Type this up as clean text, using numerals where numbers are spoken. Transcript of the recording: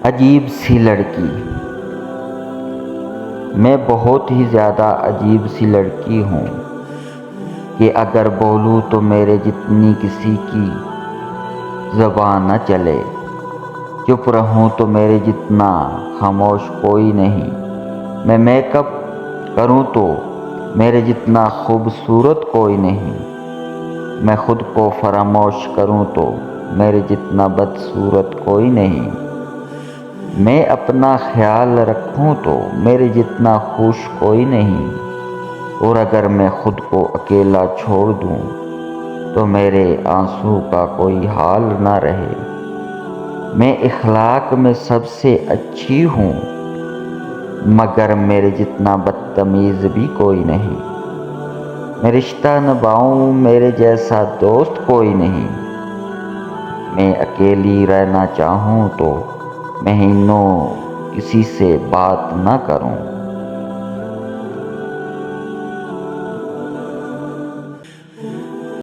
عجیب سی لڑکی. میں بہت ہی زیادہ عجیب سی لڑکی ہوں کہ اگر بولوں تو میرے جتنی کسی کی زبان نہ چلے. چپ رہوں تو میرے جتنا خاموش کوئی نہیں. میں میک اپ کروں تو میرے جتنا خوبصورت کوئی نہیں. میں خود کو فراموش کروں تو میرے جتنا بدصورت کوئی نہیں. میں اپنا خیال رکھوں تو میرے جتنا خوش کوئی نہیں. اور اگر میں خود کو اکیلا چھوڑ دوں تو میرے آنسو کا کوئی حال نہ رہے. میں اخلاق میں سب سے اچھی ہوں مگر میرے جتنا بدتمیز بھی کوئی نہیں. میں رشتہ نبھاؤں میرے جیسا دوست کوئی نہیں. میں اکیلی رہنا چاہوں تو مہینوں کسی سے بات نہ کروں.